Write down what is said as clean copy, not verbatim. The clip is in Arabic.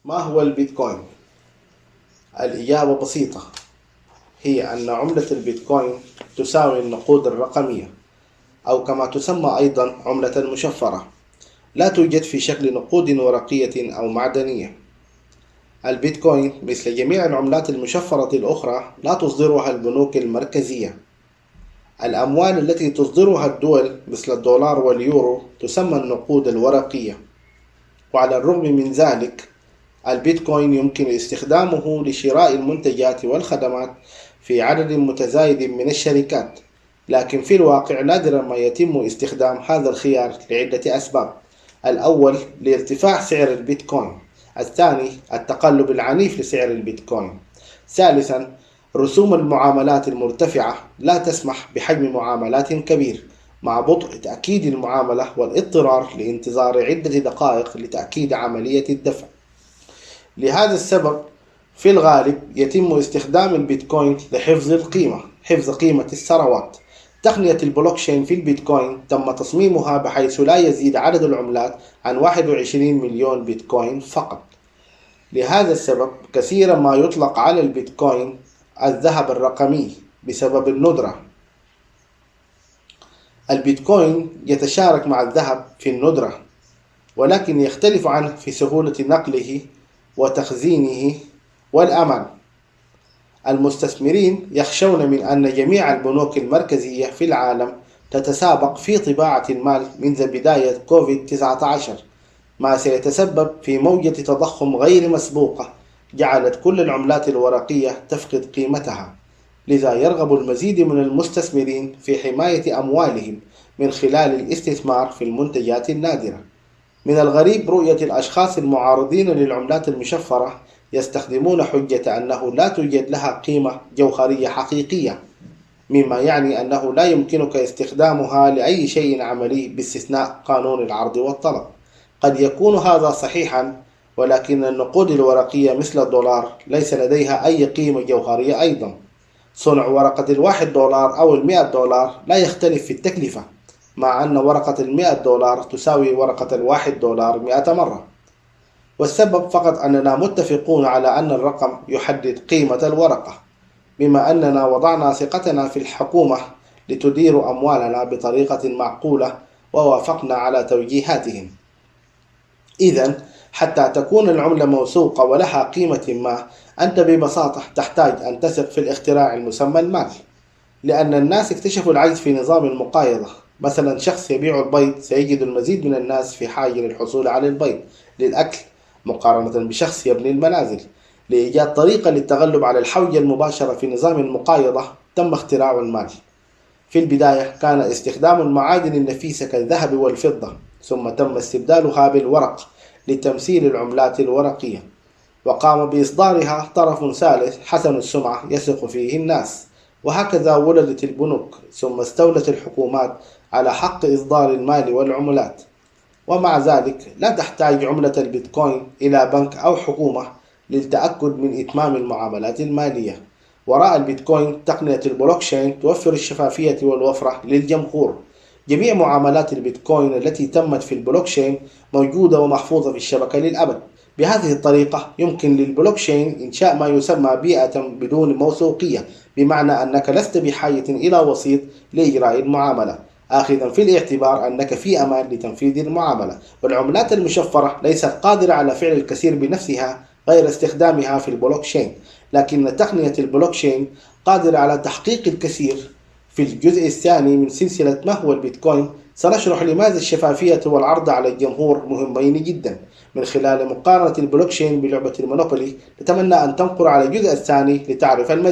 ما هو البيتكوين؟ الإجابة بسيطة، هي أن عملة البيتكوين تساوي النقود الرقمية، أو كما تسمى أيضا عملة المشفرة، لا توجد في شكل نقود ورقية أو معدنية. البيتكوين مثل جميع العملات المشفرة الأخرى لا تصدرها البنوك المركزية. الأموال التي تصدرها الدول مثل الدولار واليورو تسمى النقود الورقية. وعلى الرغم من ذلك، البيتكوين يمكن استخدامه لشراء المنتجات والخدمات في عدد متزايد من الشركات، لكن في الواقع نادرا ما يتم استخدام هذا الخيار لعدة أسباب. الأول، لارتفاع سعر البيتكوين. الثاني، التقلب العنيف لسعر البيتكوين. ثالثا، رسوم المعاملات المرتفعة لا تسمح بحجم معاملات كبير، مع بطء تأكيد المعاملة والاضطرار لانتظار عدة دقائق لتأكيد عملية الدفع. لهذا السبب في الغالب يتم استخدام البيتكوين لحفظ حفظ قيمة الثروات. تقنية البلوكشين في البيتكوين تم تصميمها بحيث لا يزيد عدد العملات عن 21 مليون بيتكوين فقط. لهذا السبب كثيرا ما يطلق على البيتكوين الذهب الرقمي بسبب الندرة. البيتكوين يتشارك مع الذهب في الندرة، ولكن يختلف عنه في سهولة نقله وتخزينه والأمان. المستثمرين يخشون من أن جميع البنوك المركزية في العالم تتسابق في طباعة المال منذ بداية كوفيد-19، ما سيتسبب في موجة تضخم غير مسبوقة جعلت كل العملات الورقية تفقد قيمتها. لذا يرغب المزيد من المستثمرين في حماية أموالهم من خلال الاستثمار في المنتجات النادرة. من الغريب رؤية الأشخاص المعارضين للعملات المشفرة يستخدمون حجة أنه لا توجد لها قيمة جوهرية حقيقية، مما يعني أنه لا يمكنك استخدامها لأي شيء عملي باستثناء قانون العرض والطلب. قد يكون هذا صحيحا، ولكن النقود الورقية مثل الدولار ليس لديها أي قيمة جوهرية أيضا. صنع ورقة $1 أو $100 لا يختلف في التكلفة، مع أن ورقة $100 تساوي ورقة $1 100 مرة. والسبب فقط أننا متفقون على أن الرقم يحدد قيمة الورقة، بما أننا وضعنا ثقتنا في الحكومة لتدير أموالنا بطريقة معقولة ووافقنا على توجيهاتهم. إذن حتى تكون العملة موثوقة ولها قيمة ما، أنت ببساطة تحتاج أن تثق في الاختراع المسمى المال، لأن الناس اكتشفوا العجز في نظام المقايضة. مثلا شخص يبيع البيض سيجد المزيد من الناس في حاجة للحصول على البيض للأكل، مقارنة بشخص يبني المنازل. لإيجاد طريقة للتغلب على الحوجة المباشرة في نظام المقايضة تم اختراع المال. في البداية كان استخدام المعادن النفيسة كالذهب والفضة، ثم تم استبدالها بالورق لتمثيل العملات الورقية، وقام بإصدارها طرف ثالث حسن السمعة يثق فيه الناس. وهكذا ولدت البنوك، ثم استولت الحكومات على حق إصدار المال والعملات. ومع ذلك لا تحتاج عملة البيتكوين إلى بنك أو حكومة للتأكد من إتمام المعاملات المالية. وراء البيتكوين تقنية البلوكشين توفر الشفافية والوفرة للجمهور. جميع معاملات البيتكوين التي تمت في البلوكشين موجودة ومحفوظة في الشبكة للأبد. بهذه الطريقة يمكن للبلوكشين إنشاء ما يسمى بيئة بدون موثوقية، بمعنى أنك لست بحاجة إلى وسيط لإجراء المعاملة، آخذا في الاعتبار أنك في أمان لتنفيذ المعاملة. والعملات المشفرة ليست قادرة على فعل الكثير بنفسها غير استخدامها في البلوكشين، لكن تقنية البلوكشين قادرة على تحقيق الكثير. في الجزء الثاني من سلسلة ما هو البيتكوين سنشرح لماذا الشفافية والعرض على الجمهور مهمين جدا. من خلال مقارنة البلوكشين بلعبة المونوبولي، نتمنى أن تنقر على الجزء الثاني لتعرف المزيد.